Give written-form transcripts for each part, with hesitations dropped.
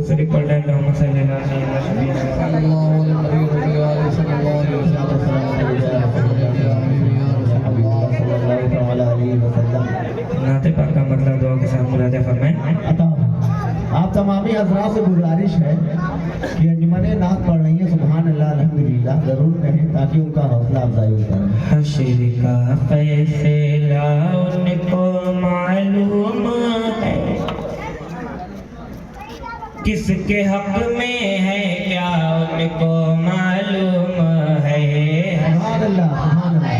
शरीफ पढ़ लें अल्लाहुम्मा सल्ली अला सय्यिदना नाते पाक का मतलब दुआ के साथ मुराजा फरमाएं। आप तमामी हज़रात से गुजारिश है कि अंजुमने नात पढ़ रही है सुभान अल्लाह अल्हम्दुलिल्लाह ज़रूर कहें ताकि उनका हौसला अफजाई होता है। हश्र का फैसला उनको मालूम है, किसके हक में है क्या उनको मालूम है। सुभान अल्लाह सुभान अल्लाह।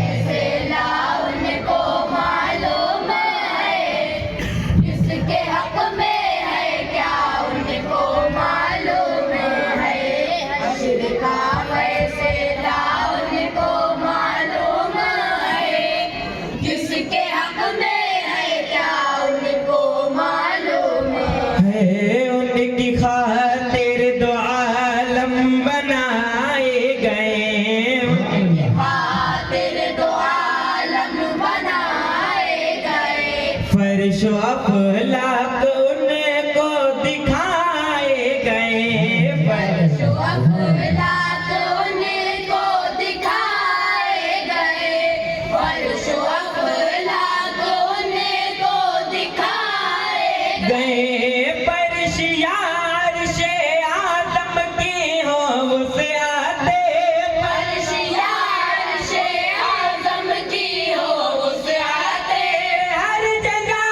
फर्श अफलाक उनको दिखाए गए, फर्श अफलाक उनको दिखाए गए, फर्श अफलाक उनको दिखाए गए। फर्श यार से आदम की हो उसे आते, फर्श यार से आदम की हो उसे आते, हर जगह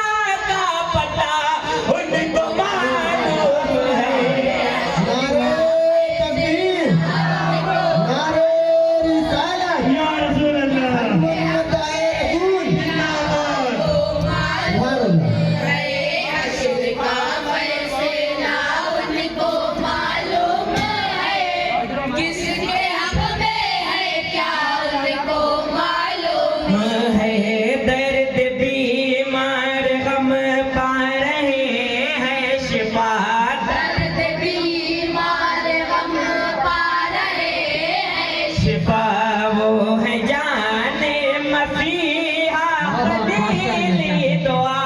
का पता उनको मालूम है। नारे तकबीर नारे रिसालत या रसूल अल्लाह मोहम्मद रसूल सुभान अल्लाह। हश्र का फैसला उनको मालूम है, किसके हक में है क्या उनको मालूम है। दर्द बीमार हम पा रहे हैं शिफा, दर्द बीमार हम पा रहे हैं शिफा वो है जाने मसीहा खलीली दुआ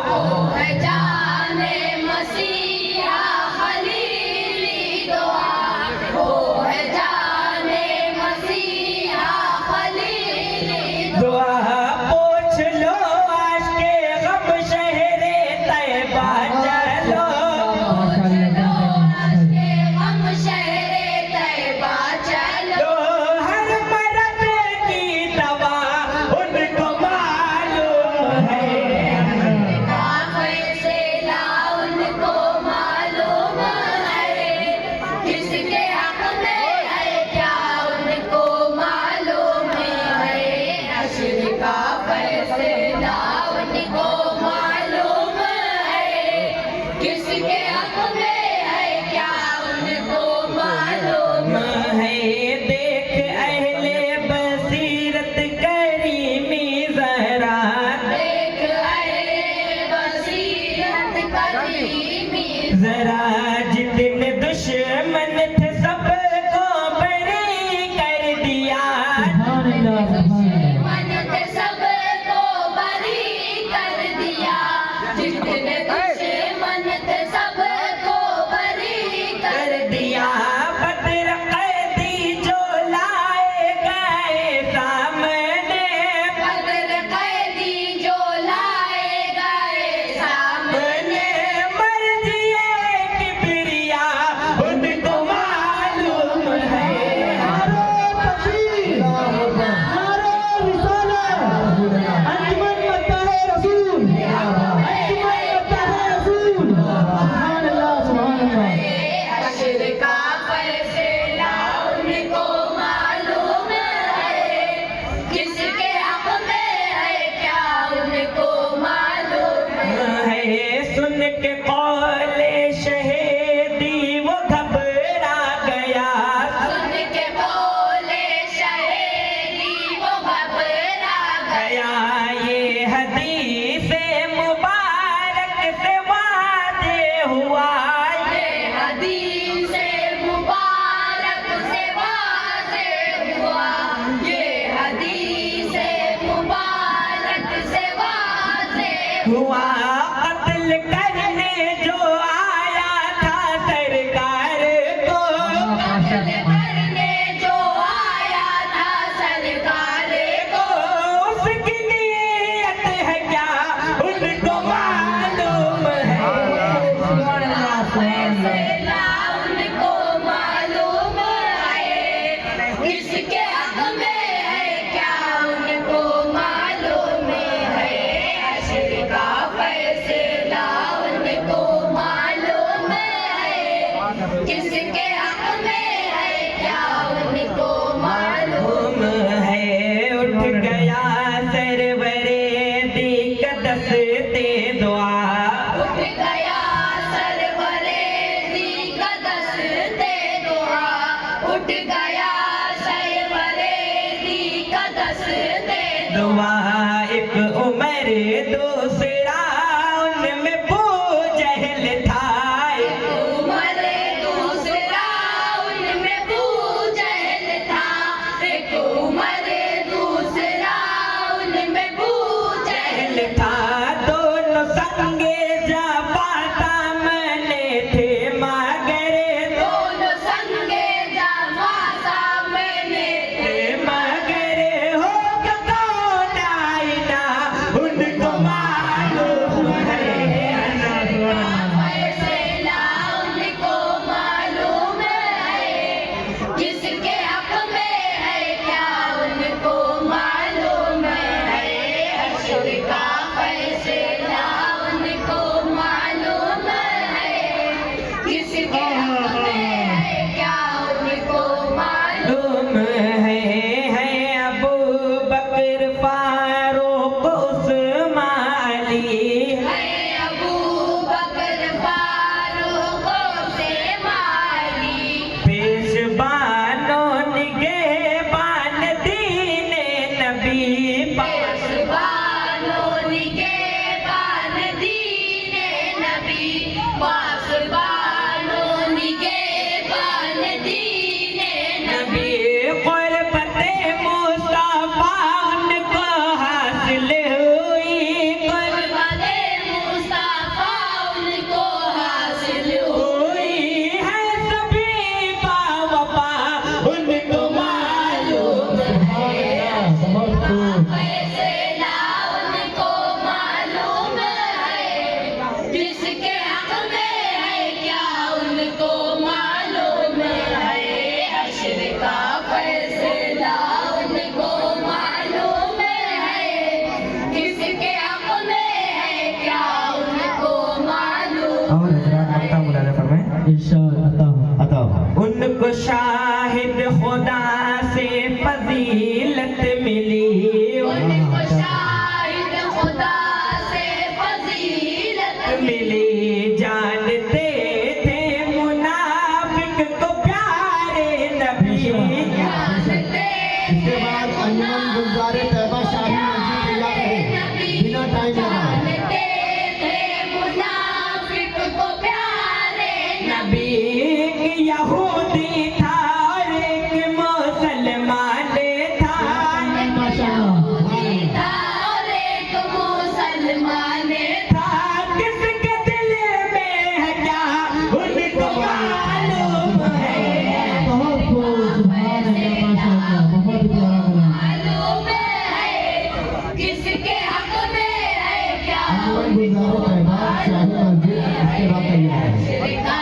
वो है जाने मसीहा खलीली दुआ, वो है जाने मसीहा खलीली दुआ। पूछ लो आज के गम शहरे तैबा चलो, हम शहरे तैबा चलो, तो हर मरद की दवा उनको मालूम है। का फैसला उनको मालूम है, किसके हक में है क्या उनको मालूम है। हश्र का फैसला उनको मालूम है, किसके हक में है क्या उनको मालूम है। देख अहले बसीरत करीमी जहरा, देख अहले बसीरत करीमी जरा जितने दुश्मन थे सबको बरी कर दिया। दुश्मन थे सबको बरी कर दिया, जितने दुश्मन थे सबको बरी कर दिया। बदर कैदी जो लाए गए सामने, बदर कैदी जो लाए गए सामने, मर्जिए किबरिया उनको मालूम है। नारे तकबीर नारे रिसालत अंजुमन मत्ताहे रसूल अंजुमन मत्ताहे रसूल सुभान अल्लाह सुभान अल्लाह। हश्र का फैसला उनको मालूम है, किसके हक में है क्या उनको मालूम है। सुन के कौले शहीदी वो घबरा गया, सुन के बोले शहीदी वो घबरा गया, ये हदीस मुबारक से वादे हुआ। ये हदीस मुबारक से वाज़े हुआ, ये हदीस मुबारक से वाज़े हुआ कत्ल करने जो फैसला उनको मालूम है, किसके हक में है क्या उनको मालूम है, हश्र का फैसला उनको मालूम है, किसके हक में है क्या उनको मालूम है अबू बकर फारूक उस्मान अली है, अबू बकर फारूक उस्मानी, पेशवानो निगहबान दीने नबी पासबानो निगहबान दीने नबी, पासबानो निगहबान दीने नबी, क़ुर्बते मुस्तफ़ा उनको हासिल हुई क़ुर्बते मुस्तफ़ा उनको हासिल हुई है सभी बावफा उनको मालूम बहुत खूब। फैसला उनको मालूम है, किसके हक में है क्या उनको मालूम है, हश्र का फैसला उनको मालूम है, किसके हक में है क्या उनको मालूम और हजरात मक्ता मुलाज़ा फरमाएं। इरशाद अता हो। उनको शाहिद खुदा से फजीलत मिली उनको शाहिद खुदा से फजीलत मिली जानते थे मुनाफिक को प्यारे नबी जानते इसके बाद अंजुमन गुलज़ारे तैयबा शाही मस्जिद तैयार रहे बिना टाइम लगाए। जानते थे मुनाफिक को प्यारे नबी एक यहूदी था और एक मुसलमान था नबी था और एक मुसलमान था, था किसके दिल में है क्या उनको मालूम है बहुत खूब, सुभान अल्लाह, माशाअल्लाह, बहुत प्यारा कलाम। मालूम है, किसके हक में है क्या अंजुमन गुलज़ारे तैयबा शाही मस्जिद इसके बाद तैयार है। हश्र का